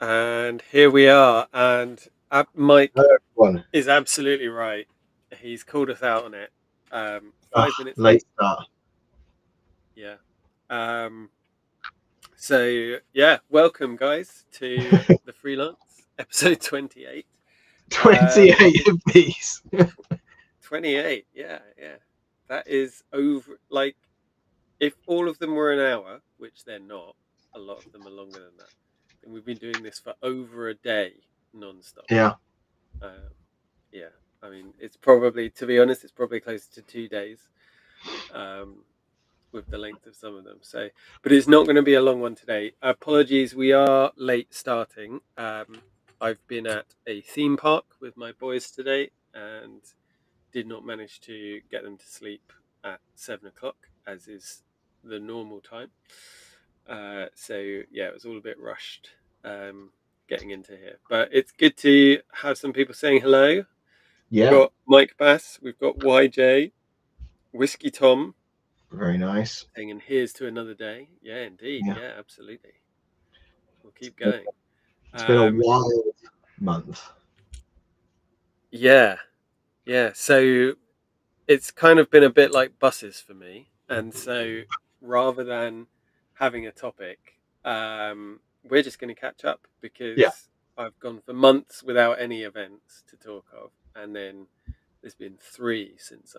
And here we are. And Mike Hello, everyone. is absolutely right. He's called us out on it. 5 minutes Late late. start. Yeah. Um, so, welcome, guys, to the Freelance, episode 28. 28 of these. 28. Yeah. That is over. Like, if all of them were an hour, which they're not, a lot of them are longer than that, then we've been doing this for over a day non-stop. Yeah. Um, yeah, I mean, it's probably, to be honest, it's probably closer to 2 days, um, with the length of some of them. So, but it's not going to be a long one today. Apologies, we are late starting. I've been at a theme park with my boys today and did not manage to get them to sleep at 7 o'clock, as is the normal time. So yeah, it was all a bit rushed, getting into here, but it's good to have some people saying hello. We've Yeah. got Mike Bass, we've got YJ, Whiskey Tom Very nice. saying, and here's to another day. Yeah, indeed. Yeah. Yeah, absolutely. We'll keep going. It's been a Um, wild month. yeah, yeah. So it's kind of been a bit like buses for me. And so rather than having a topic, we're just going to catch up Yeah. because I've gone for months without any events to talk of. And then there's been 3 since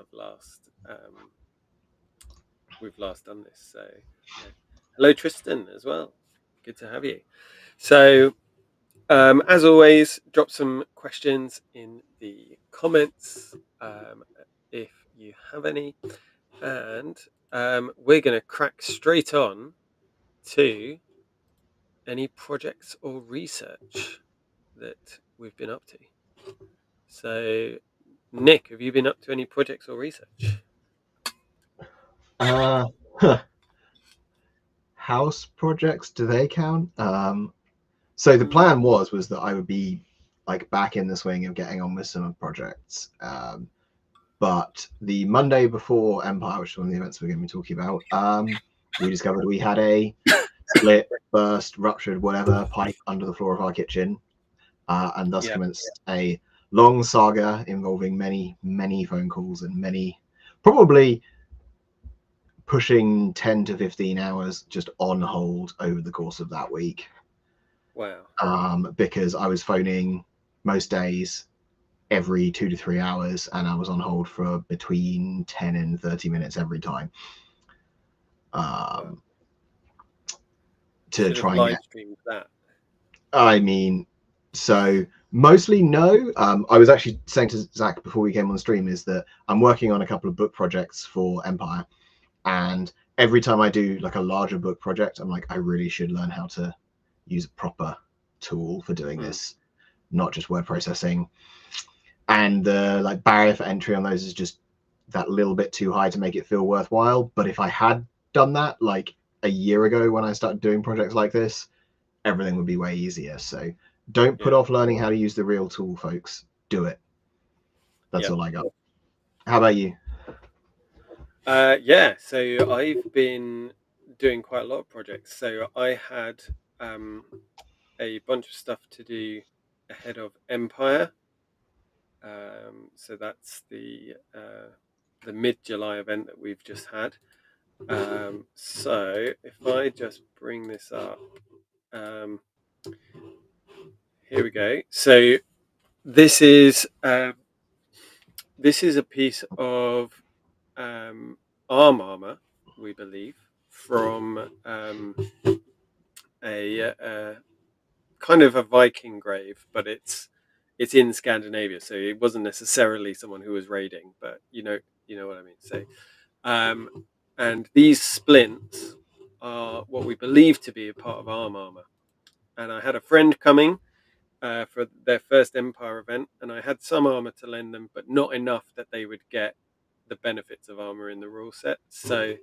we've last done this. So, yeah. Hello, Tristan, as well. Good to have you. So, as always, drop some questions in the comments, if you have any, and we're going to crack straight on to any projects or research that we've been up to. So, Nick, have you been up to any projects or research? Uh, House projects, do they count? So the plan was that I would be like back in the swing of getting on with some projects. But the Monday before Empire, which is one of the events we're going to be talking about, we discovered we had a split, burst, ruptured, whatever pipe under the floor of our kitchen. And thus commenced a long saga involving many, many phone calls and many, probably pushing 10 to 15 hours just on hold over the course of that week. Wow. Because I was phoning most days every 2 to 3 hours and I was on hold for between 10 and 30 minutes every time. Wow. To Should have try and live get. streamed that. I mean, so mostly no. I was actually saying to Zach before we came on the stream is that I'm working on a couple of book projects for Empire, and every time I do like a larger book project, I'm like, I really should learn how to use a proper tool for doing this, not just word processing. And the like barrier for entry on those is just that little bit too high to make it feel worthwhile. But if I had done that like a year ago when I started doing projects like this, everything would be way easier. So don't put off learning how to use the real tool, folks. Do it. That's all I got. How about you? Yeah, so I've been doing quite a lot of projects. So I had a bunch of stuff to do ahead of Empire. So that's the mid-July event that we've just had. So if I just bring this up, here we go. So this is a piece of arm armor, we believe, from a kind of a Viking grave, but it's in Scandinavia, so it wasn't necessarily someone who was raiding, but you know what I mean. So, and these splints are what we believe to be a part of arm armor. And I had a friend coming for their first Empire event, and I had some armor to lend them, but not enough that they would get the benefits of armor in the rule set. So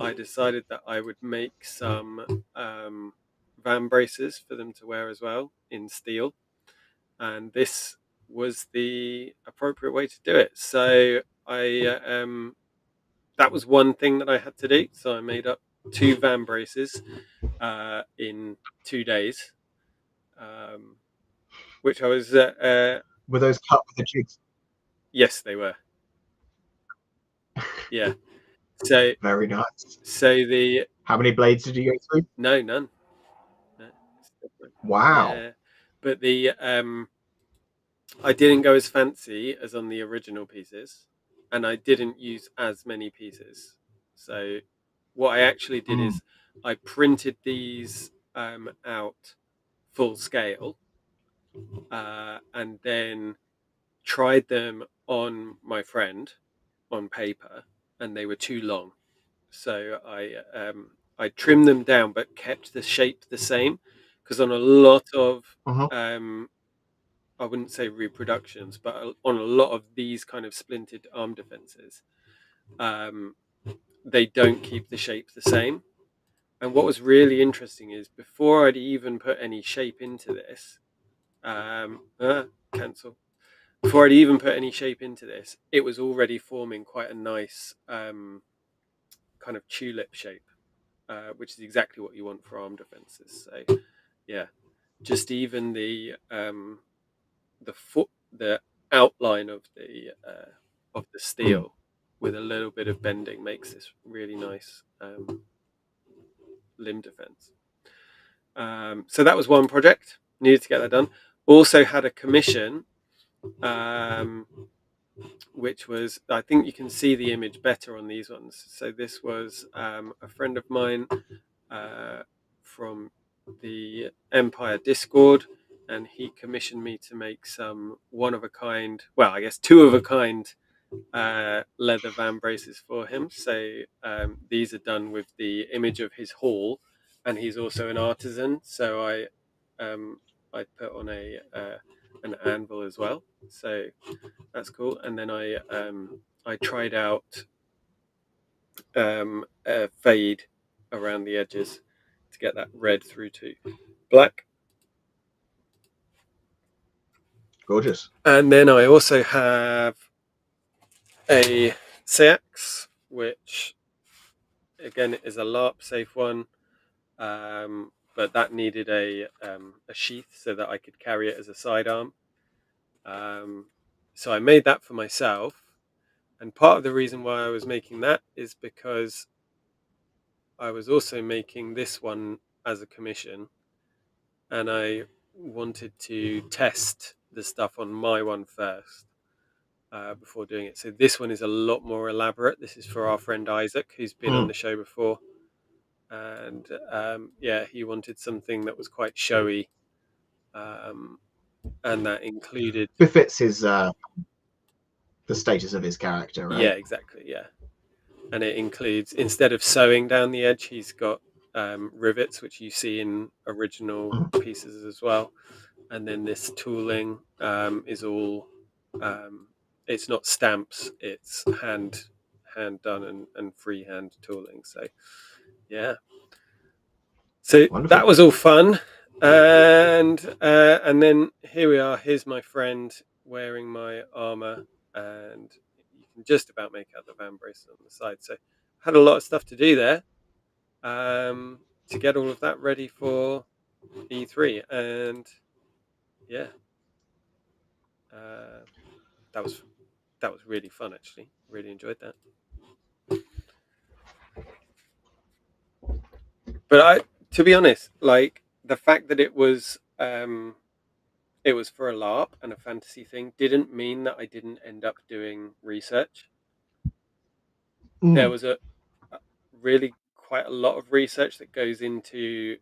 I decided that I would make some van braces for them to wear as well in steel, and this was the appropriate way to do it. So that was one thing that I had to do. So I made up 2 van braces in 2 days. which I was. Were those cut with the jigs? Yes, they were. Yeah. So Very nice. the How many blades did you go through? no, none. No, Wow. yeah, but the I didn't go as fancy as on the original pieces, and I didn't use as many pieces. So what I actually did Mm. is I printed these out full scale, and then tried them on my friend on paper, and they were too long. So I trimmed them down, but kept the shape the same. Because on a lot of Uh-huh. I wouldn't say reproductions, but on a lot of these kind of splintered arm defenses, um, they don't keep the shape the same. And what was really interesting is before I'd even put any shape into this, cancel. Before I'd even put any shape into this, it was already forming quite a nice kind of tulip shape, which is exactly what you want for arm defenses. So, yeah, just even the outline of the steel with a little bit of bending makes this really nice limb defense. So that was one project. Needed to get that done. Also had a commission, which was, I think you can see the image better on these ones. So this was a friend of mine from the Empire Discord, and he commissioned me to make some one of a kind, well, I guess two of a kind leather van braces for him. So these are done with the image of his hall, and he's also an artisan. So I put on an anvil as well. So that's cool. And then I tried out a fade around the edges to get that red through to black. Gorgeous. And then I also have a Seax, which again is a LARP safe one, but that needed a sheath so that I could carry it as a sidearm. So I made that for myself, and part of the reason why I was making that is because I was also making this one as a commission, and I wanted to test the stuff on my one first before doing it. So this one is a lot more elaborate. This is for our friend Isaac, who's been on the show before, and yeah, he wanted something that was quite showy, and that included Befits his the status of his character, right? yeah, exactly, yeah, and it includes, instead of sewing down the edge, he's got rivets, which you see in original pieces as well. And then this tooling is all it's not stamps, it's hand done and freehand tooling. So yeah, so Wonderful. that was all fun. And then here we are, here's my friend wearing my armor, and you can just about make out the van braces on the side. So had a lot of stuff to do there to get all of that ready for E3. And yeah, uh, that was really fun, actually. Really enjoyed that. But to be honest, like the fact that it was for a LARP and a fantasy thing didn't mean that I didn't end up doing research. There was a really quite a lot of research that goes into.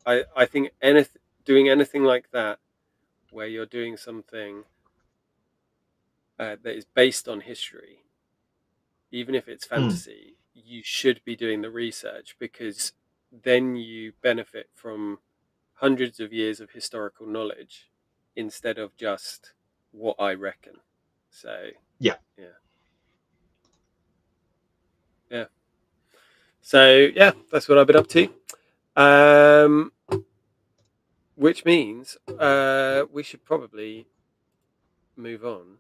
I think doing anything like that, where you're doing something that is based on history, even if it's fantasy, you should be doing the research, because then you benefit from hundreds of years of historical knowledge instead of just what I reckon. So Yeah. So yeah, that's what I've been up to. Which means we should probably move on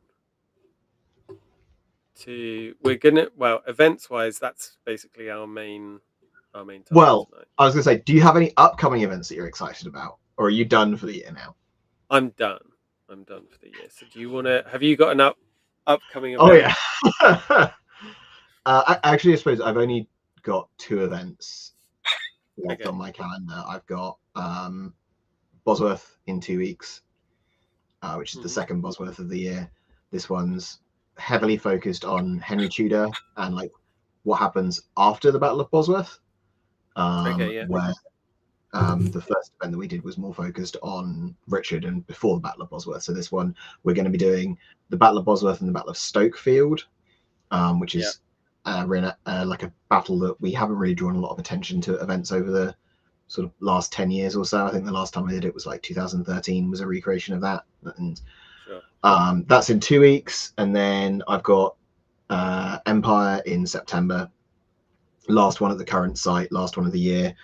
to, we're gonna, well, events wise, that's basically our main our main target Well, tonight. I was going to say, do you have any upcoming events that you're excited about, or are you done for the year now? I'm done. I'm done for the year. So do you want to? Have you got an upcoming Oh event? yeah. Actually, I suppose I've only got 2 events left Okay. on my calendar. I've got Bosworth in 2 weeks, which is the second Bosworth of the year. This one's heavily focused on Henry Tudor and like what happens after the Battle of Bosworth. Okay. Yeah. Where the first event that we did was more focused on Richard and before the Battle of Bosworth. So this one, we're going to be doing the Battle of Bosworth and the Battle of Stokefield, which Yeah. is like a battle that we haven't really drawn a lot of attention to events over the sort of last 10 years or so. I think the last time I did it was like 2013 was a recreation of that. And Sure. that's in 2 weeks. And then I've got Empire in September, last one at the current site, last one of the year.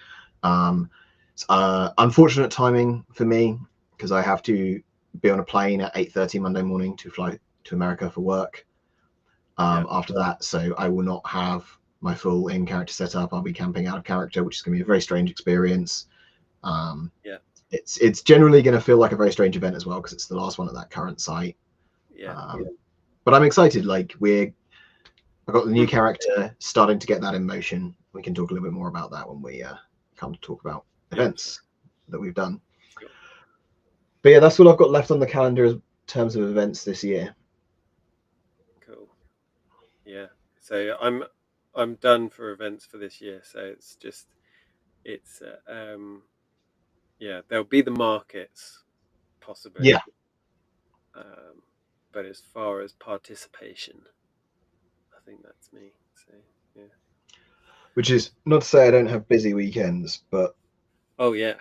Unfortunate timing for me because I have to be on a plane at 8:30 Monday morning to fly to America for work. After that, so I will not have my full in-character setup. I'll be camping out of character, which is going to be a very strange experience. Yeah. It's generally going to feel like a very strange event as well because it's the last one at that current site. Yeah. But I'm excited. Like I've got the new character starting to get that in motion. We can talk a little bit more about that when we come to talk about events that we've done. Sure. But yeah, that's all I've got left on the calendar in terms of events this year. Cool. Yeah. So I'm done for events for this year. So it's just there'll be the markets possibly. Yeah. But as far as participation, I think that's me. So yeah. Which is not to say I don't have busy weekends, but Oh yeah.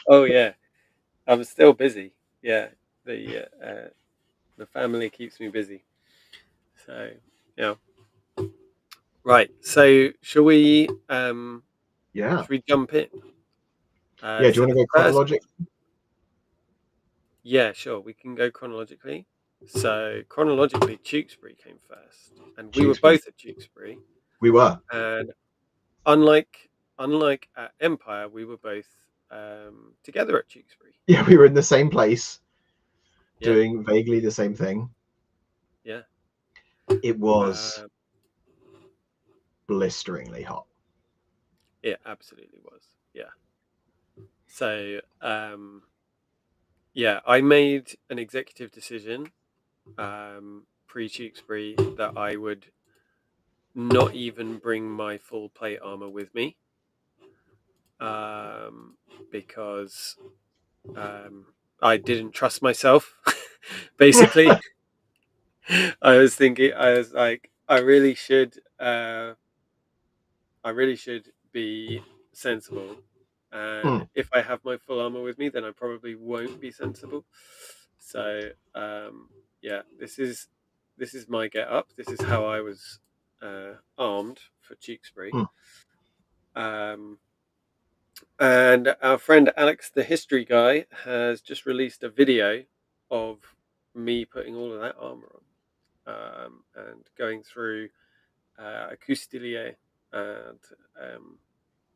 Oh yeah. I'm still busy. Yeah. The family keeps me busy. So yeah. Right. So shall we should we jump in? Yeah, do you want to go chronologically? Yeah, sure. We can go chronologically. So chronologically, Tewkesbury came first, and we were both at Tewkesbury. We were. And unlike at Empire, we were both together at Tewkesbury. Yeah, we were in the same place, doing vaguely the same thing. Yeah. It was blisteringly hot. It absolutely was. Yeah. So yeah, I made an executive decision pre-Tewkesbury that I would not even bring my full plate armor with me because I didn't trust myself. Basically, I was like, I really should be sensible. And if I have my full armor with me, then I probably won't be sensible. So yeah, this is my get up. This is how I was armed for Tewkesbury. And our friend Alex, the history guy, has just released a video of me putting all of that armor on and going through Acoustilier and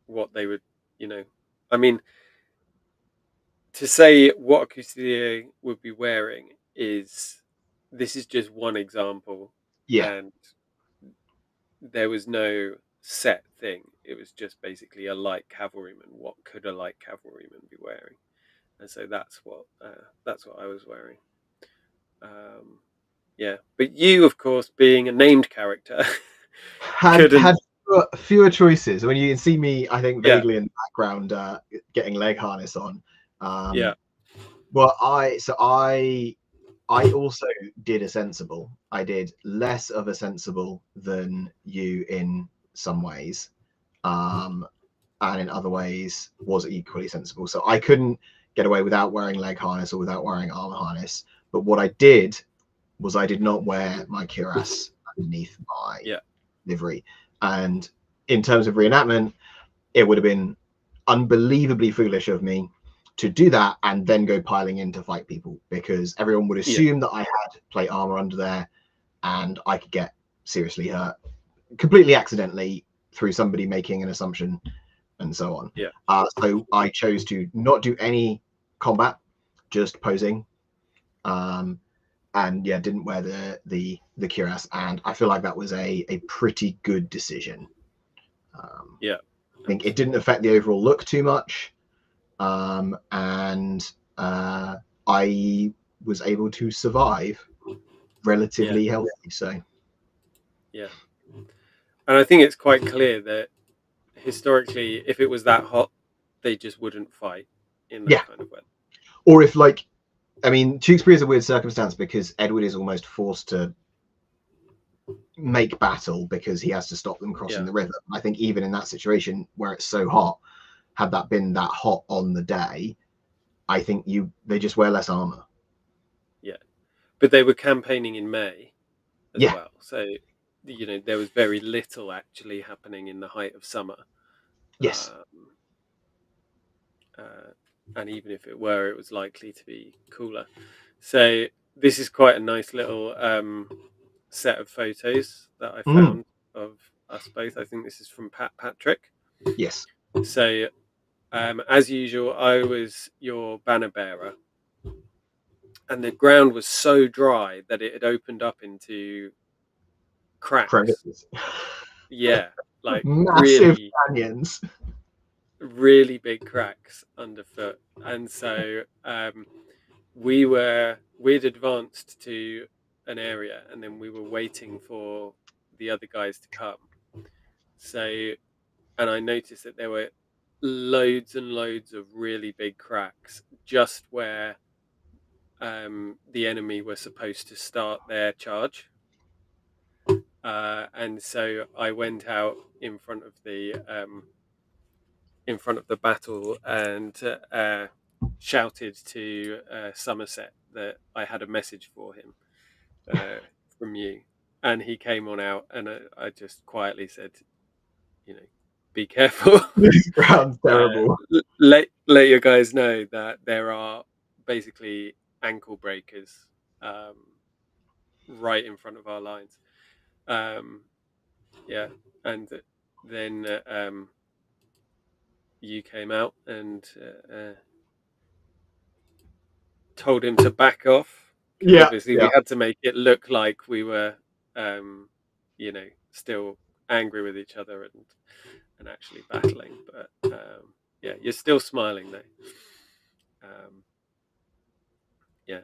what they would, I mean, to say what Acoustilier would be wearing this is just one example. Yeah. And there was no set thing. It was just basically a light cavalryman. What could a light cavalryman be wearing? And so that's what I was wearing. Yeah, but you, of course, being a named character, had fewer choices. When you can see me, I think vaguely in the background, getting leg harness on. Well, I also did a sensible. I did less of a sensible than you in some ways, and in other ways was equally sensible. So I couldn't get away without wearing leg harness or without wearing armor harness. But what I did was I did not wear my cuirass underneath my livery. And in terms of reenactment, it would have been unbelievably foolish of me to do that and then go piling in to fight people, because everyone would assume that I had plate armor under there and I could get seriously hurt completely accidentally through somebody making an assumption and so on. Yeah. So I chose to not do any combat, just posing. And yeah, didn't wear the cuirass, and I feel like that was a pretty good decision. Yeah, I think it didn't affect the overall look too much, and I was able to survive relatively healthy. So yeah, and I think it's quite clear that historically, if it was that hot, they just wouldn't fight in that yeah, kind of weather. or if like, I mean, Tewkesbury is a weird circumstance because Edward is almost forced to make battle because he has to stop them crossing Yeah, the river. I think even in that situation where it's so hot, had that been that hot on the day, I think they just wear less armor. yeah, but they were campaigning in May as Yeah, well, so there was very little actually happening in the height of summer. yes. And even if it were, it was likely to be cooler. So this is quite a nice little set of photos that I found of us both. I think this is from Pat Patrick. Yes. So as usual, I was your banner bearer, and the ground was so dry that it had opened up into cracks. Crevices. Yeah, like Massive really, canyons. really big cracks underfoot. And so we'd advanced to an area, and then we were waiting for the other guys to come. So, and I noticed that there were loads and loads of really big cracks just where the enemy were supposed to start their charge. And so I went out in front of the battle and shouted to Somerset that I had a message for him from you, and he came on out, and I just quietly said, be careful. This ground's terrible. Let your guys know that there are basically ankle breakers right in front of our lines. Yeah, and then you came out and told him to back off, because Yeah, obviously yeah, we had to make it look like we were, still angry with each other and actually battling. But yeah, you're still smiling though. Yeah,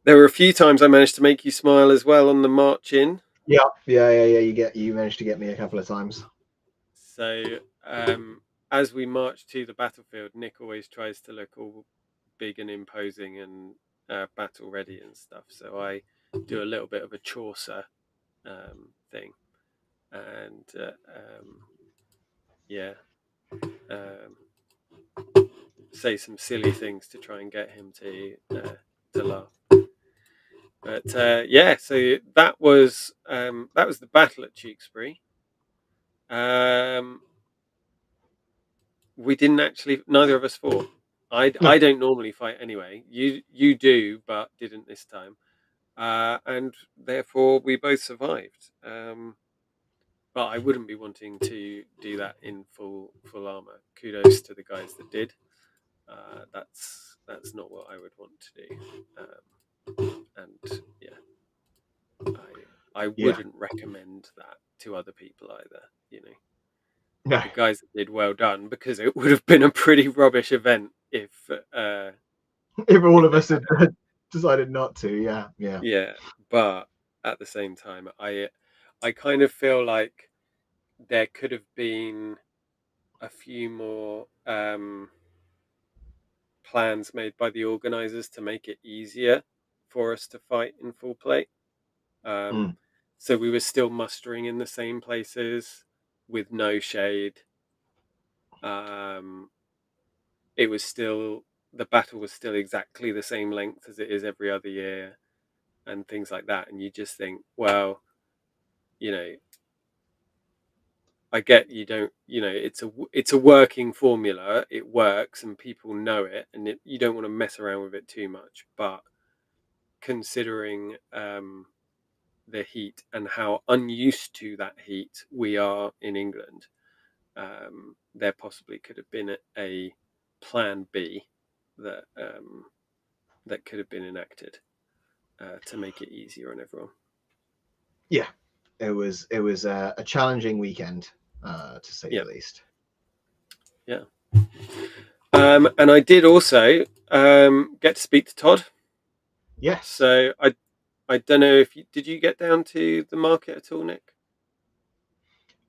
there were a few times I managed to make you smile as well on the march in. yeah, yeah, yeah, yeah. You managed to get me a couple of times. So as we march to the battlefield, Nick always tries to look all big and imposing and battle ready and stuff. So I do a little bit of a Chaucer thing, and yeah, say some silly things to try and get him to laugh. But yeah, so that was the battle at Tewkesbury. We didn't actually. Neither of us fought. No. I don't normally fight anyway. You do, but didn't this time. And therefore we both survived. But I wouldn't be wanting to do that in full armor. Kudos to the guys that did. That's not what I would want to do. And yeah, I wouldn't recommend that to other people either. No. The guys that did well done, because it would have been a pretty rubbish event if if all of us had decided not to. Yeah, yeah. Yeah, but at the same time, I kind of feel like there could have been a few more plans made by the organizers to make it easier for us to fight in full plate. So we were still mustering in the same places with no shade. It was still, the battle was still exactly the same length as it is every other year, and things like that. And you just think, well, I get you don't, it's a working formula. It works and people know it, and you don't want to mess around with it too much. But considering the heat and how unused to that heat we are in England, there possibly could have been a plan B that that could have been enacted to make it easier on everyone. Yeah, it was a challenging weekend, to say the least. Yeah. And I did also get to speak to Todd. Yes. So I don't know if did you get down to the market at all, Nick?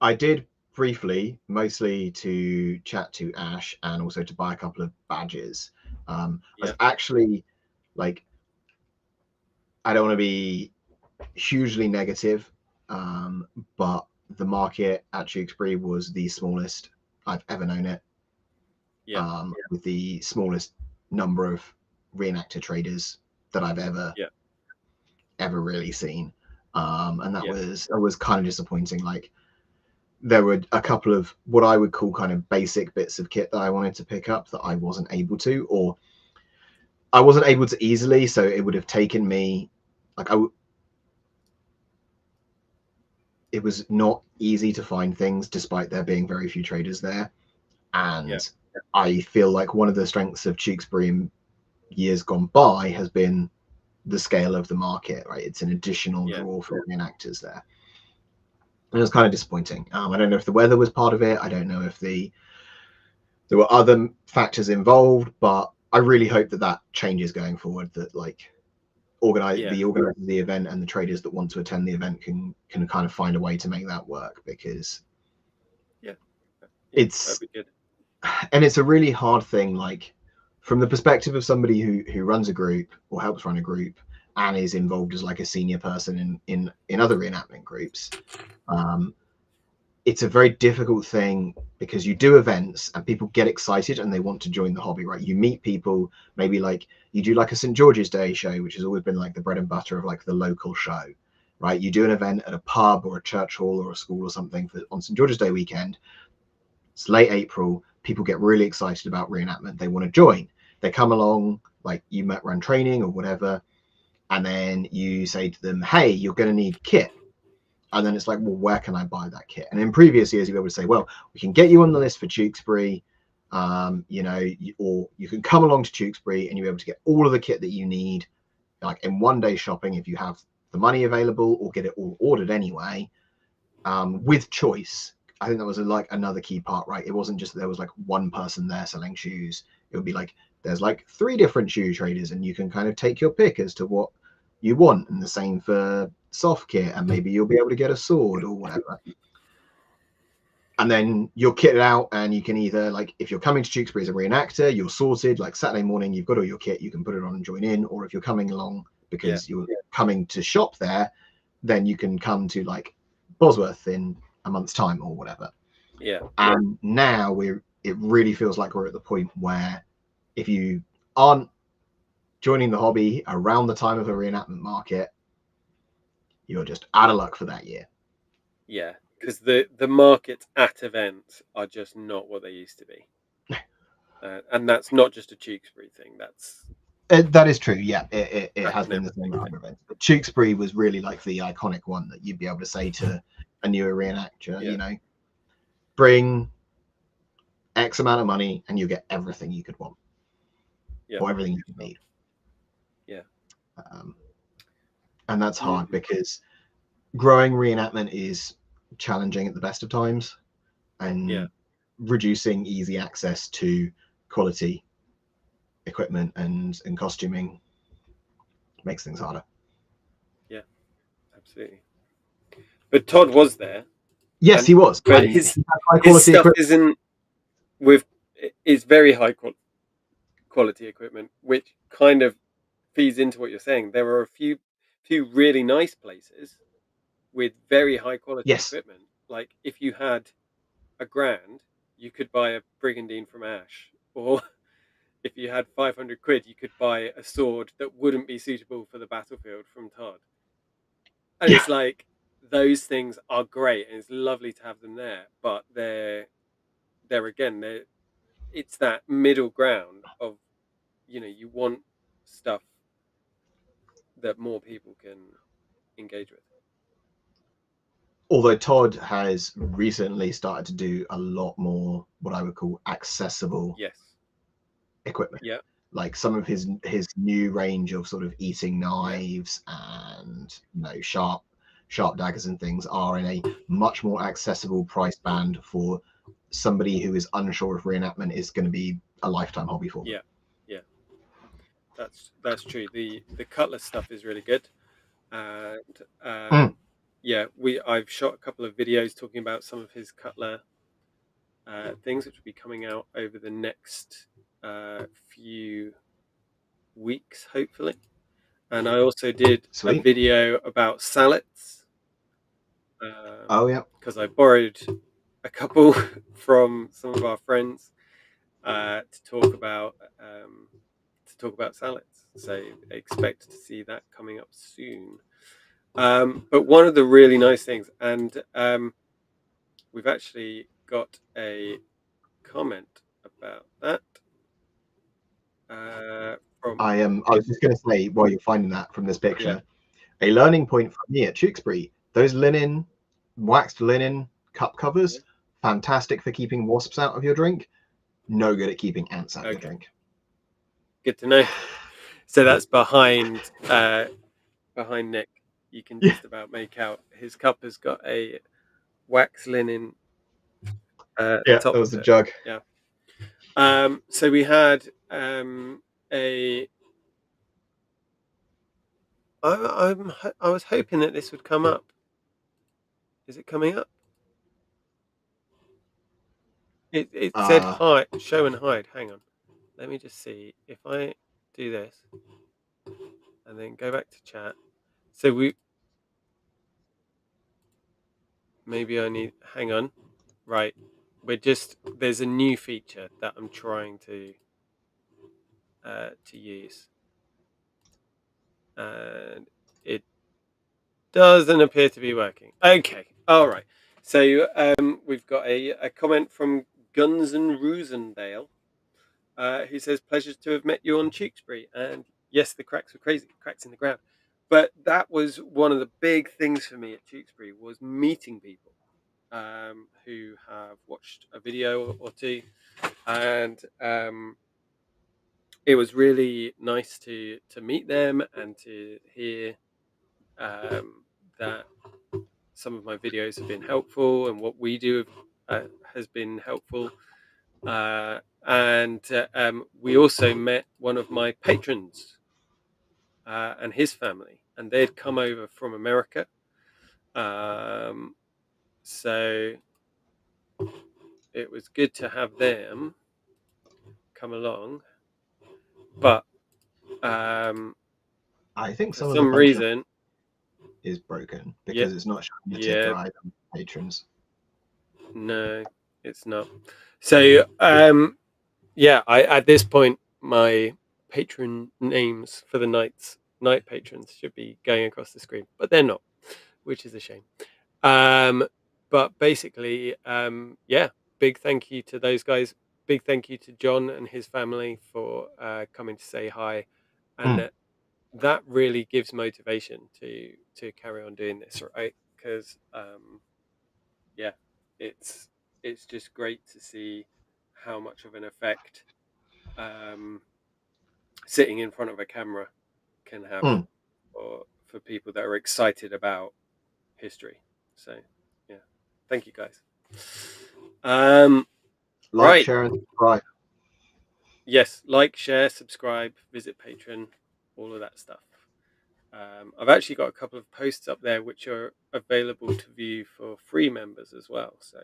I did briefly, mostly to chat to Ash and also to buy a couple of badges. I was actually like, I don't want to be hugely negative, but the market at Tewkesbury was the smallest I've ever known it. With the smallest number of reenactor traders that I've ever really seen. And that was kind of disappointing. Like, there were a couple of what I would call kind of basic bits of kit that I wanted to pick up that I wasn't able to, or I wasn't able to easily. So it would have taken me, like, it was not easy to find things despite there being very few traders there. And I feel like one of the strengths of Tewkesbury in years gone by has been the scale of the market, right? It's an additional draw for reenactors there. It was kind of disappointing. I don't know if the weather was part of it. I don't know if there were other factors involved, but I really hope that changes going forward. That like the organizers of the event and the traders that want to attend the event can kind of find a way to make that work, because it's and it's a really hard thing. Like, from the perspective of somebody who runs a group or helps run a group and is involved as like a senior person in other reenactment groups. It's a very difficult thing because you do events and people get excited and they want to join the hobby, right? You meet people, maybe like you do like a St. George's Day show, which has always been like the bread and butter of like the local show, right? You do an event at a pub or a church hall or a school or something on St. George's Day weekend. It's late April. People get really excited about reenactment. They want to join. They come along, like you might run training or whatever, and then you say to them, hey, you're going to need kit. And then it's like, well, where can I buy that kit? And in previous years, you'd be able to say, well, we can get you on the list for Tewkesbury, you know, or you can come along to Tewkesbury and you'll be able to get all of the kit that you need, like in one day shopping if you have the money available, or get it all ordered anyway, with choice. I think that was like another key part, right? It wasn't just that there was like one person there selling shoes. It would be like, there's like 3 different shoe traders and you can kind of take your pick as to what you want. And the same for soft kit, and maybe you'll be able to get a sword or whatever. And then you're kitted out and you can either, like, if you're coming to Tewkesbury as a reenactor, you're sorted, like Saturday morning, you've got all your kit, you can put it on and join in. Or if you're coming along because you're coming to shop there, then you can come to like Bosworth in a month's time or whatever. And now it really feels like we're at the point where if you aren't joining the hobby around the time of the reenactment market, you're just out of luck for that year. Yeah, because the markets at events are just not what they used to be. And that's not just a Tewkesbury thing. That is true. Yeah, it has been the same at other events. But Tewkesbury was really like the iconic one that you'd be able to say to a newer reenactor, you know, bring X amount of money and you get everything you could want, or everything you could need. And that's hard because growing reenactment is challenging at the best of times, and reducing easy access to quality equipment and costuming makes things harder. Yeah, absolutely. But Todd was there. Yes, he was. But his stuff is very high quality equipment, which kind of feeds into what you're saying. There are a few really nice places with very high quality equipment. Like if you had £1,000, you could buy a Brigandine from Ash, or if you had 500 quid, you could buy a sword that wouldn't be suitable for the battlefield from Todd. And it's like, those things are great and it's lovely to have them there, but it's that middle ground of, you know, you want stuff that more people can engage with. Although Todd has recently started to do a lot more what I would call accessible Yes. equipment. Yeah. Like some of his new range of sort of eating Yeah. knives and sharp daggers and things are in a much more accessible price band for somebody who is unsure if reenactment is going to be a lifetime hobby for them. Yeah. Yeah. That's true. The Cutler stuff is really good, and yeah, I've shot a couple of videos talking about some of his Cutler things, which will be coming out over the next few weeks, hopefully. And I also did a Sweet. video about sallets. Oh yeah. Because I borrowed a couple from some of our friends to talk about sallets. So expect to see that coming up soon. But one of the really nice things, and we've actually got a comment about that from I was just going to say, while you're finding that from this yeah. picture, a learning point for me at Tewkesbury, those waxed linen cup covers, fantastic for keeping wasps out of your drink, no good at keeping ants out of your drink. Good to know. So that's behind Nick. You can just about make out his cup has got a wax linen Yeah, top that was the to it. jug. Yeah. So we had I was hoping that this would come up. Is it coming up? It said hide, show and hide. Hang on. Let me just see if I do this and then go back to chat. So maybe I need, hang on. Right. There's a new feature that I'm trying to use. And it doesn't appear to be working. Okay. All right. So we've got a comment from Guns and Rosendale, who says, "Pleasure to have met you on Tewkesbury." And yes, the cracks were crazy, cracks in the ground. But that was one of the big things for me at Tewkesbury, was meeting people who have watched a video or two, and it was really nice to meet them and to hear that some of my videos have been helpful and what we do has been helpful. And we also met one of my patrons and his family, and they'd come over from America. So it was good to have them come along. But I think for some some reason is broken because it's not showing the ticker either, patrons. No, it's not. So yeah, I at this point my patron names for the night patrons should be going across the screen, but they're not, which is a shame. But basically, yeah, big thank you to those guys. Big thank you to John and his family for coming to say hi, and that really gives motivation to carry on doing this, right? Because yeah, it's just great to see how much of an effect sitting in front of a camera can have for people that are excited about history. So yeah, thank you guys. Right. Share, and subscribe. Yes, like, share, subscribe, visit Patreon, all of that stuff. I've actually got a couple of posts up there which are available to view for free members as well. So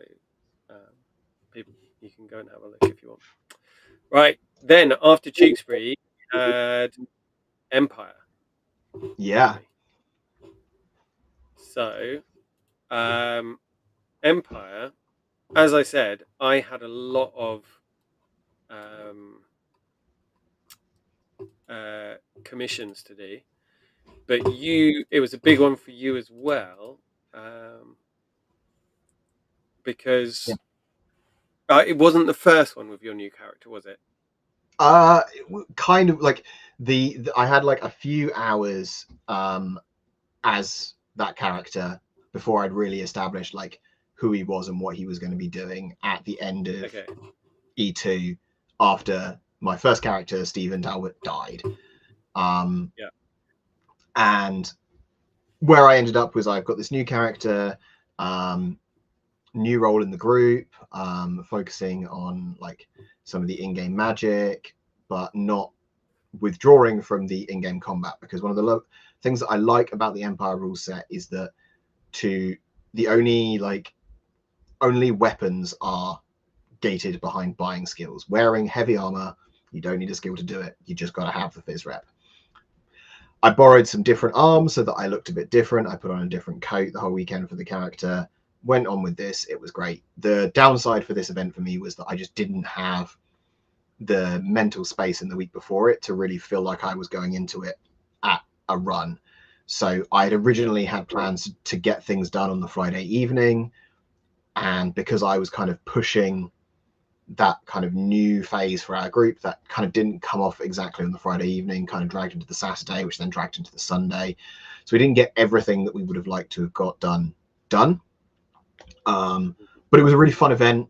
people, you can go and have a look if you want. Right, then after Tewkesbury, we had Empire. Yeah. So Empire, as I said, I had a lot of commissions to do, but it was a big one for you as well, because it wasn't the first one with your new character, was it? Kind of like I had like a few hours as that character before I'd really established like who he was and what he was going to be doing at the end of Okay. E2, after my first character, Stephen Talbot, died. Yeah. And where I ended up was I've got this new character, new role in the group, focusing on like some of the in-game magic, but not withdrawing from the in-game combat, because one of the things that I like about the Empire rule set is that the only weapons are gated behind buying skills. Wearing heavy armor, you don't need a skill to do it. You just got to have the Fizz rep. I borrowed some different arms so that I looked a bit different. I put on a different coat the whole weekend for the character. Went on with this. It was great. The downside for this event for me was that I just didn't have the mental space in the week before it to really feel like I was going into it at a run. So I had originally had plans to get things done on the Friday evening. And because I was kind of pushing that kind of new phase for our group, that kind of didn't come off exactly on the Friday evening, kind of dragged into the Saturday, which then dragged into the Sunday. So we didn't get everything that we would have liked to have got done. But it was a really fun event.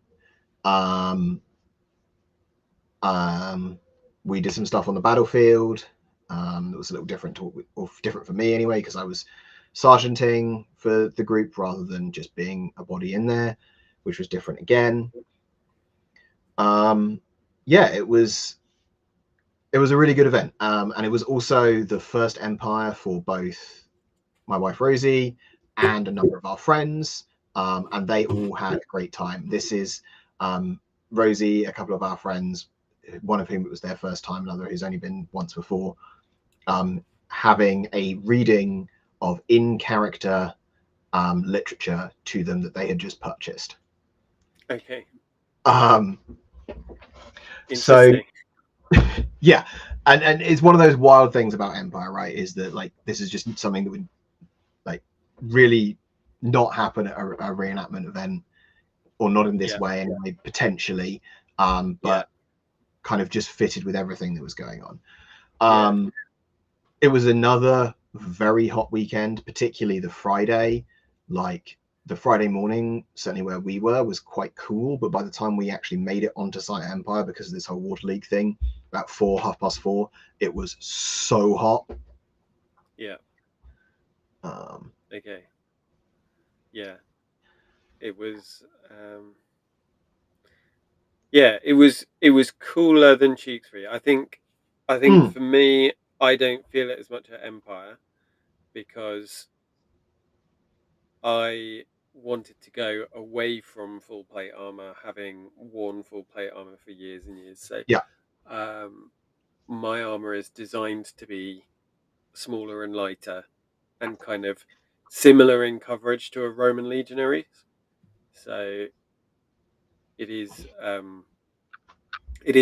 We did some stuff on the battlefield. It was a little different, or different for me anyway, because I was sergeanting for the group rather than just being a body in there, which was different again. Yeah, it was a really good event, and it was also the first Empire for both my wife Rosie and a number of our friends, and they all had a great time. This is Rosie, a couple of our friends, one of whom it was their first time, another who's only been once before, having a reading of in-character literature to them that they had just purchased. Okay. So yeah, and it's one of those wild things about Empire, right? Is that like this is just something that would like really not happen at a reenactment event, or not in this way anyway, potentially, but kind of just fitted with everything that was going on. It was another very hot weekend, particularly the Friday. Like the Friday morning, certainly where we were, was quite cool, but by the time we actually made it onto site Empire, because of this whole Water League thing, about 4:30, it was so hot. Okay. Yeah, it was it was cooler than Tewkesbury. I think for me, I don't feel it as much at Empire because I wanted to go away from full plate armor, having worn full plate armor for years and years. So my armor is designed to be smaller and lighter and kind of similar in coverage to a Roman legionary. So it is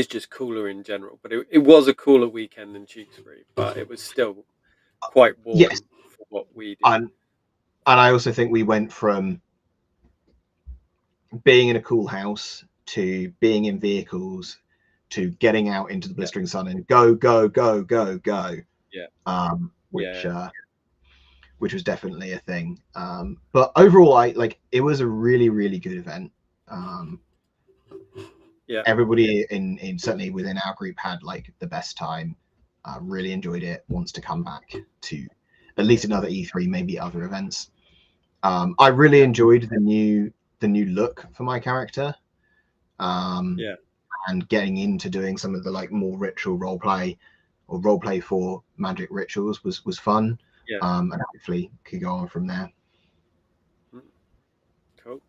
just cooler in general, but it was a cooler weekend than Tewkesbury, but it was still quite warm for what we did. And I also think we went from being in a cool house to being in vehicles to getting out into the blistering sun and go. Which was definitely a thing. But overall, it was a really, really good event. Everybody in certainly within our group had like the best time. Really enjoyed it. Wants to come back to at least another E3, maybe other events. I really enjoyed the new look for my character. And getting into doing some of the like more ritual roleplay or roleplay for magic rituals was fun. And hopefully could go on from there. Cool.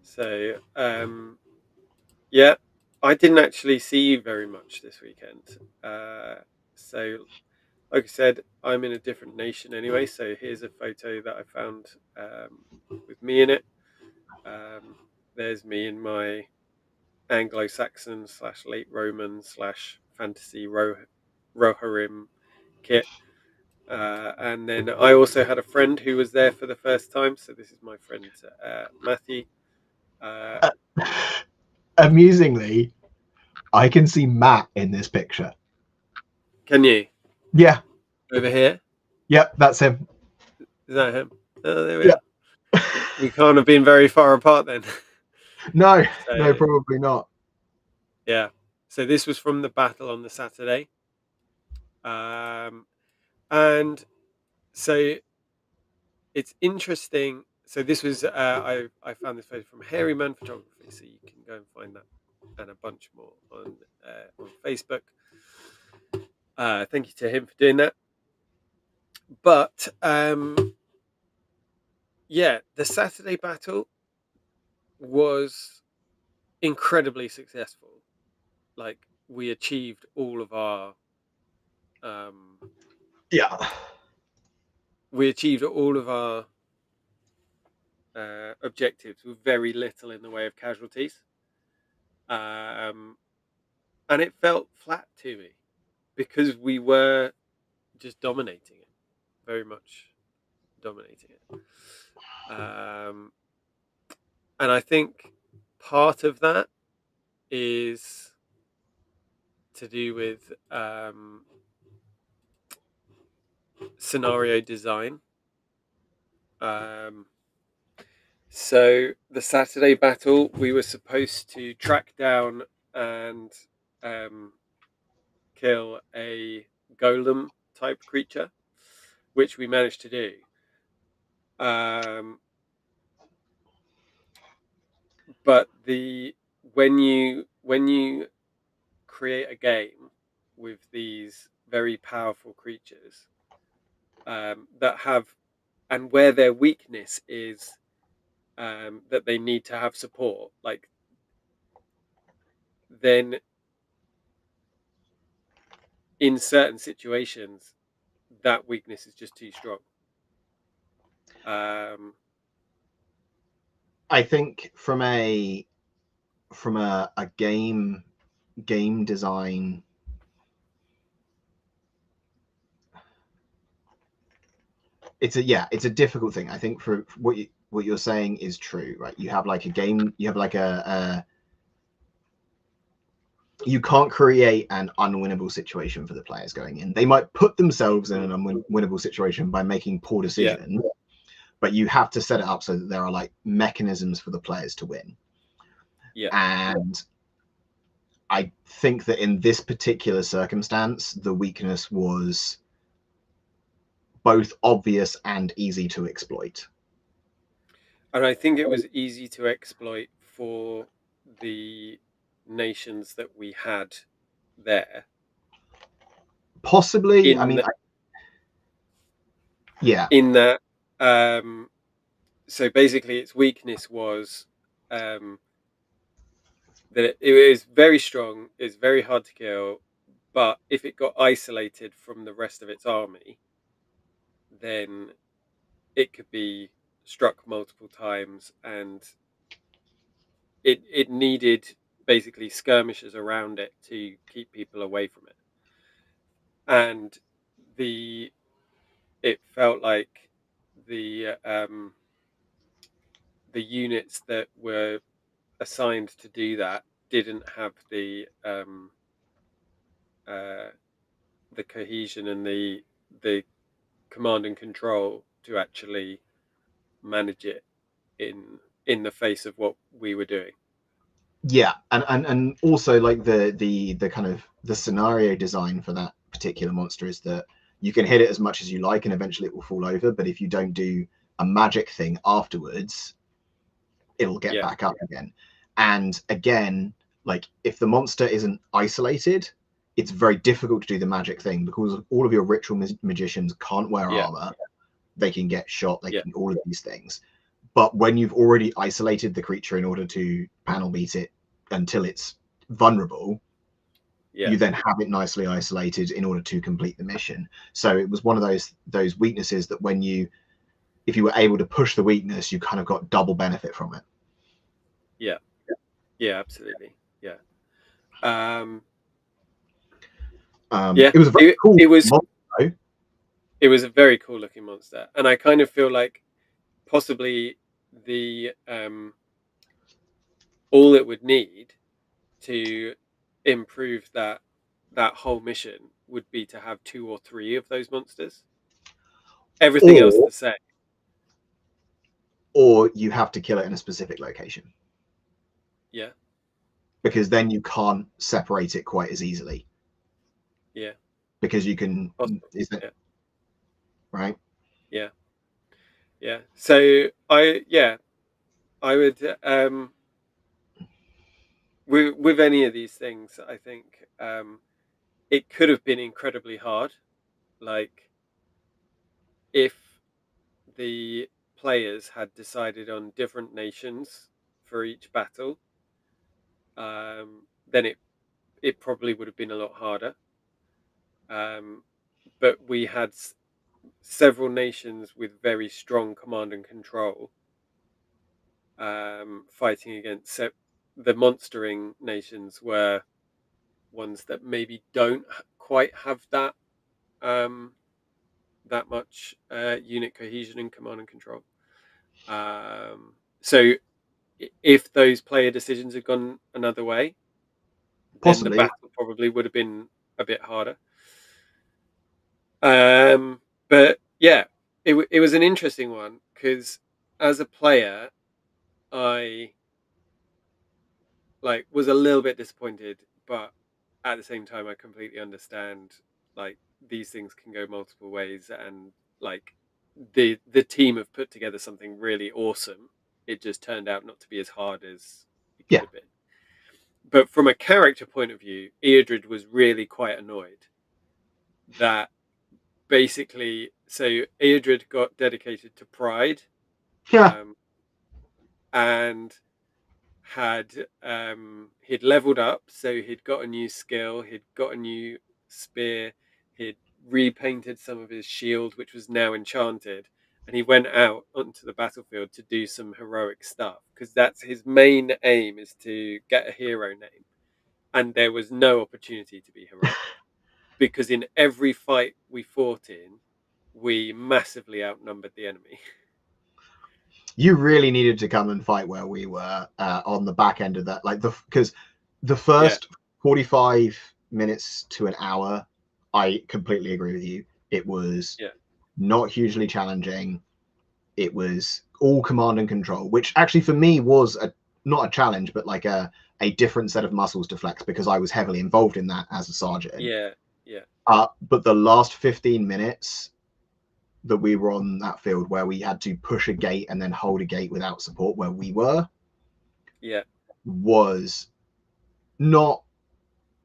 So I didn't actually see you very much this weekend. So like I said, I'm in a different nation anyway, so here's a photo that I found with me in it. There's me in my Anglo-Saxon / late Roman / fantasy Rohirrim kit. And then I also had a friend who was there for the first time, so this is my friend Matthew. Amusingly, I can see Matt in this picture. Can you? Yeah. Over here? Yep, that's him. Is that him? Oh, there we Yeah. are. We can't have been very far apart then. No, no, So probably not. yeah. So this was from the battle on the Saturday. And so it's interesting. So this was I found this photo from Hairyman Photography, so you can go and find that and a bunch more on Facebook. Thank you to him for doing that. But yeah, the Saturday battle was incredibly successful. Like we achieved all of our um, Yeah. we achieved all of our objectives with very little in the way of casualties. Um, and it felt flat to me because we were just dominating it, very much dominating it. And I think part of that is to do with scenario design. Um, so the Saturday battle, we were supposed to track down and kill a golem type creature, which we managed to do. But when you create a game with these very powerful creatures that have, and where their weakness is that they need to have support, like then in certain situations that weakness is just too strong. I think from a game design, it's a difficult thing. I think for what you're saying is true, right? You have like a game, you have like you can't create an unwinnable situation for the players going in. They might put themselves in an unwinnable situation by making poor decisions, but you have to set it up so that there are like mechanisms for the players to win. Yeah. And I think that in this particular circumstance, the weakness was both obvious and easy to exploit. And I think it was easy to exploit for the nations that we had there. Possibly, I mean, yeah. In that, so basically, its weakness was that it was very strong, it's very hard to kill, but if it got isolated from the rest of its army, then it could be struck multiple times, and it needed basically skirmishes around it to keep people away from it. And it felt like the the units that were assigned to do that didn't have the cohesion and the command and control to actually manage it in the face of what we were doing. Yeah, and also like the kind of the scenario design for that particular monster is that you can hit it as much as you like and eventually it will fall over, but if you don't do a magic thing afterwards, it'll get back up again. And again, like if the monster isn't isolated, it's very difficult to do the magic thing because all of your ritual magicians can't wear armor. They can get shot, they can all of these things. But when you've already isolated the creature in order to panel beat it until it's vulnerable, you then have it nicely isolated in order to complete the mission. So it was one of those weaknesses that if you were able to push the weakness, you kind of got double benefit from it. Yeah, absolutely. Yeah. It was a very cool monster, it was a very cool looking monster, and I kind of feel like possibly the all it would need to improve that whole mission would be to have 2 or 3 of those monsters. Everything else the same. or you have to kill it in a specific location. Yeah. Because then you can't separate it quite as easily. Yeah. Because you can, yeah. Right? Yeah. Yeah. So I would with any of these things, I think it could have been incredibly hard. Like if the players had decided on different nations for each battle, then it probably would have been a lot harder. But we had several nations with very strong command and control fighting against the monstering nations were ones that maybe don't quite have that that much unit cohesion and command and control. So if those player decisions had gone another way, then the Possibly. battle probably would have been a bit harder. But yeah, it was an interesting one because as a player, I was a little bit disappointed, but at the same time, I completely understand like these things can go multiple ways, and like the team have put together something really awesome. It just turned out not to be as hard as it could Yeah. have been. But from a character point of view, Eardred was really quite annoyed that basically, so Eardred got dedicated to Pride, Yeah. and he'd leveled up, so he'd got a new skill, he'd got a new spear, he'd repainted some of his shield, which was now enchanted, and he went out onto the battlefield to do some heroic stuff because that's his main aim, is to get a hero name. And there was no opportunity to be heroic because in every fight we fought in, we massively outnumbered the enemy. You really needed to come and fight where we were on the back end of that, because the first 45 minutes to an hour, I completely agree with you. It was not hugely challenging. It was all command and control, which actually for me was not a challenge, but like a different set of muscles to flex because I was heavily involved in that as a sergeant. Yeah. But the last 15 minutes that we were on that field where we had to push a gate and then hold a gate without support where we were, was not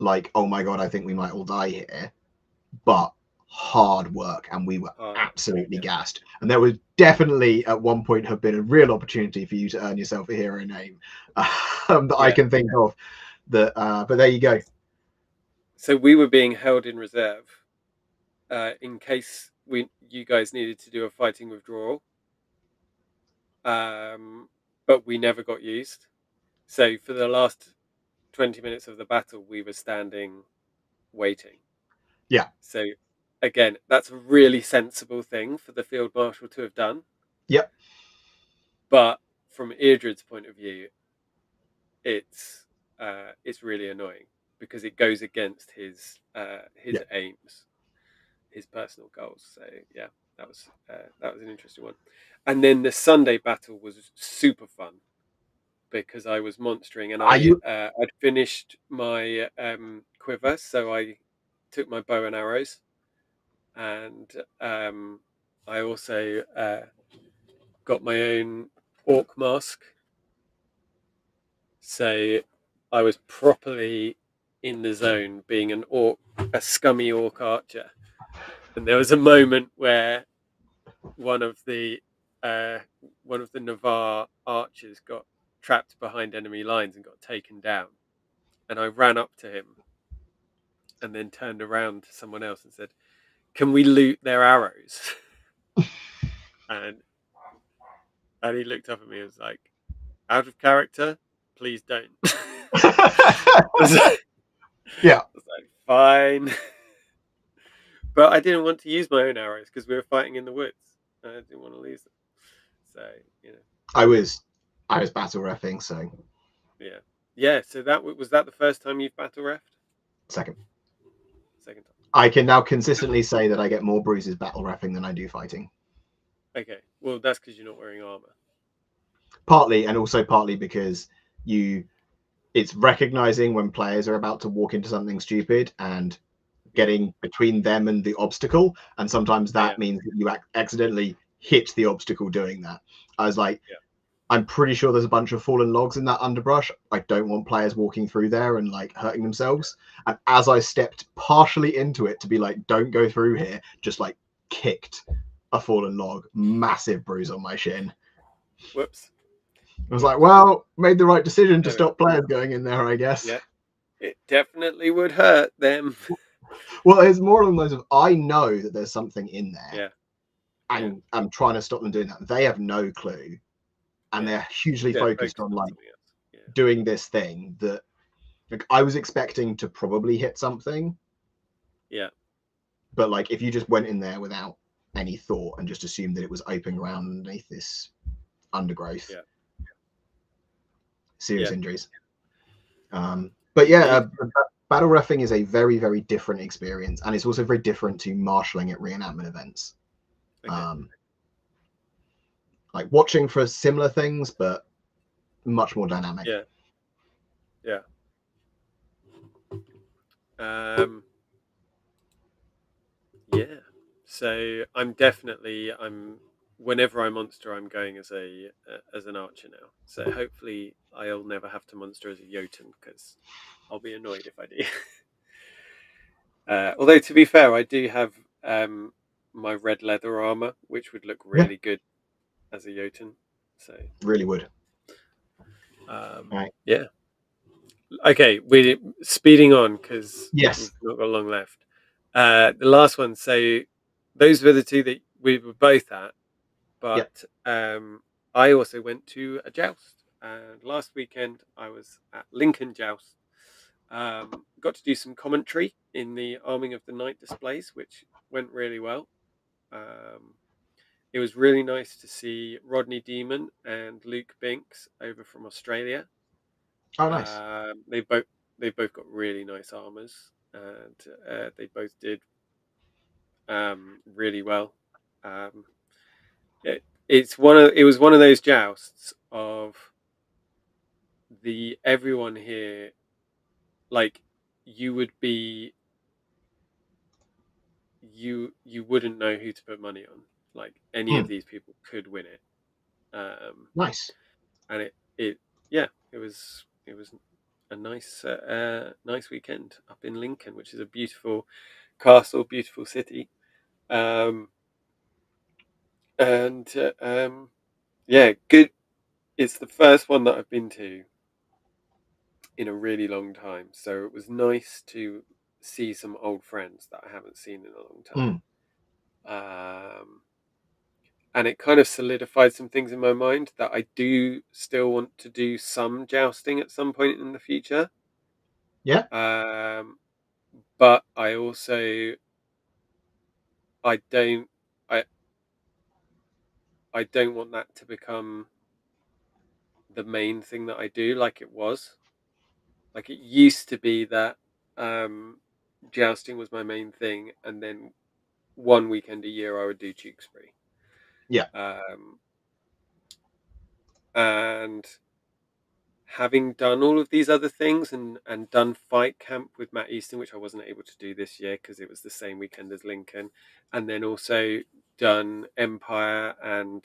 like, oh my god, I think we might all die here, but hard work, and we were absolutely gassed. And there would definitely at one point have been a real opportunity for you to earn yourself a hero name that I can think of. That, but there you go. So we were being held in reserve in case you guys needed to do a fighting withdrawal, but we never got used. So for the last 20 minutes of the battle, we were standing waiting. Yeah. So again, that's a really sensible thing for the field marshal to have done. Yep. But from Eardred's point of view, it's really annoying because it goes against his aims, his personal goals. So yeah, that was an interesting one. And then the Sunday battle was super fun because I was monstering, and I'd finished my quiver, so I took my bow and arrows, and I also got my own orc mask. So I was properly in the zone, being a scummy orc archer. And there was a moment where one of the Navarre archers got trapped behind enemy lines and got taken down. And I ran up to him and then turned around to someone else and said, "Can we loot their arrows?" and he looked up at me and was like, "Out of character, please don't." Yeah. I was like, fine. But I didn't want to use my own arrows because we were fighting in the woods. I didn't want to lose them. So, I was battle reffing, so. Yeah. So was that the first time you've battle reffed? Second time. I can now consistently say that I get more bruises battle reffing than I do fighting. Okay. Well, that's because you're not wearing armor. partly, and also partly because it's recognizing when players are about to walk into something stupid and getting between them and the obstacle, and sometimes that means that you accidentally hit the obstacle doing that. I was like, I'm pretty sure there's a bunch of fallen logs in that underbrush. I don't want players walking through there and like hurting themselves. And as I stepped partially into it to be like, don't go through here, just like kicked a fallen log, massive bruise on my shin. Whoops. I was like, well, made the right decision to stop players going in there, I guess. Yeah, it definitely would hurt them. Well, it's more along those of, I know that there's something in there. Yeah. And I'm trying to stop them doing that. They have no clue. And they're hugely focused on like doing this thing that like I was expecting to probably hit something. Yeah. But like if you just went in there without any thought and just assumed that it was open ground underneath this undergrowth, serious injuries. But yeah, battle reffing is a very, very different experience, and it's also very different to marshalling at reenactment events. Like watching for similar things, but much more dynamic. Yeah. So whenever I monster, I'm going as an archer now. So hopefully I'll never have to monster as a Jotun, because I'll be annoyed if I do. Although to be fair, I do have my red leather armor, which would look really good as a Jotun. So really would. Right. Yeah. Okay, we're speeding on because we've not got long left. The last one. So those were the two that we were both at, but I also went to a joust. And last weekend I was at Lincoln Joust. Got to do some commentary in the Arming of the Night displays, which went really well. It was really nice to see Rodney Demon and Luke Binks over from Australia. Oh, nice. They both got really nice armors, and they both did really well. It was one of those jousts of everyone here, like you wouldn't know who to put money on. Like any of these people could win it. Nice. And it was a nice weekend up in Lincoln, which is a beautiful castle, beautiful city. Good. It's the first one that I've been to in a really long time, so it was nice to see some old friends that I haven't seen in a long time. And it kind of solidified some things in my mind that I do still want to do some jousting at some point in the future. Yeah. But I also I don't want that to become the main thing that I do, like it was. Like it used to be that jousting was my main thing, and then one weekend a year I would do Tewkesbury. Yeah. And having done all of these other things and done Fight Camp with Matt Easton, which I wasn't able to do this year because it was the same weekend as Lincoln, and then also done Empire and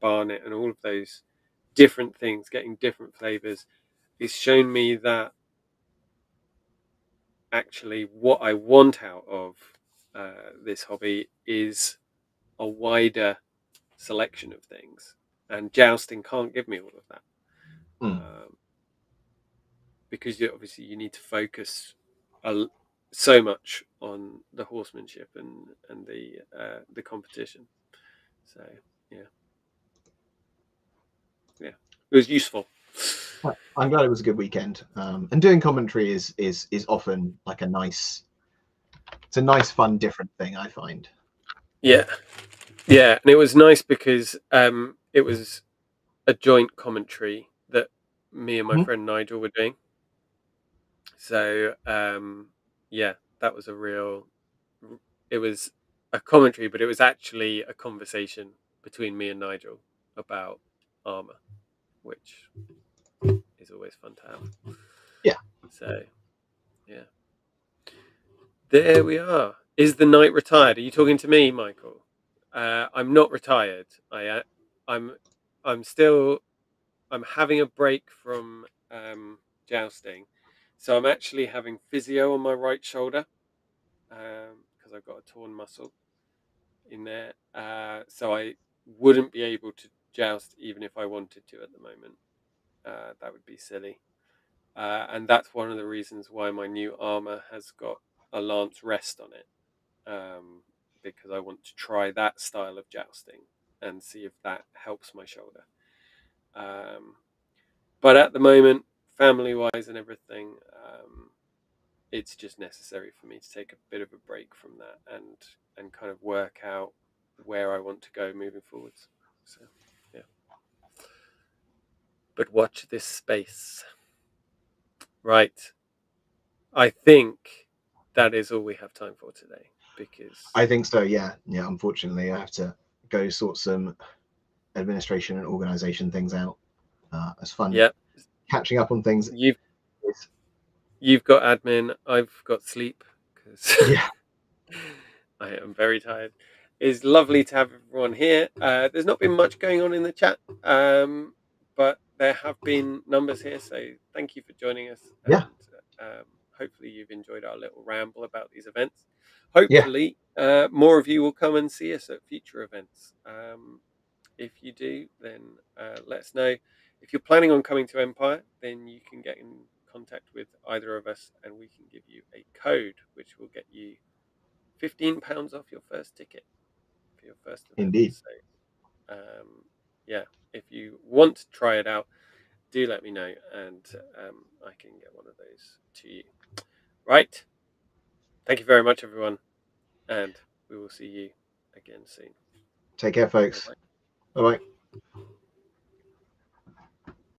Barnet and all of those different things, getting different flavors, it's shown me that actually what I want out of this hobby is a wider selection of things, and jousting can't give me all of that. Because obviously you need to focus so much on the horsemanship and the competition. So yeah, it was useful. I'm glad it was a good weekend. And doing commentary is often like a nice fun different thing, I find. Yeah, and it was nice because it was a joint commentary that me and my friend Nigel were doing. So that was it was a commentary, but it was actually a conversation between me and Nigel about armor. which is always fun to have. Yeah. So, yeah. There we are. Is the knight retired? Are you talking to me, Michael? I'm not retired. I'm still. I'm having a break from jousting, so I'm actually having physio on my right shoulder because I've got a torn muscle in there. So I wouldn't be able to joust even if I wanted to at the moment. That would be silly. And that's one of the reasons why my new armor has got a lance rest on it, because I want to try that style of jousting and see if that helps my shoulder. But at the moment, family-wise and everything, it's just necessary for me to take a bit of a break from that and kind of work out where I want to go moving forwards. So, yeah. But watch this space. Right. I think that is all we have time for today, because I think so. Yeah. Unfortunately, I have to go sort some administration and organization things out. It's fun catching up on things. You've got admin. I've got sleep because Yeah. I am very tired. It's lovely to have everyone here. There's not been much going on in the chat, but there have been numbers here, so thank you for joining us. Yeah. And hopefully you've enjoyed our little ramble about these events. Yeah. Hopefully more of you will come and see us at future events. If you do, then let us know. If you're planning on coming to Empire, then you can get in contact with either of us and we can give you a code which will get you £15 off your first ticket for your first event. Indeed. So, yeah, if you want to try it out, do let me know and I can get one of those to you. Right. Thank you very much, everyone. And we will see you again soon. Take care, folks. Bye-bye.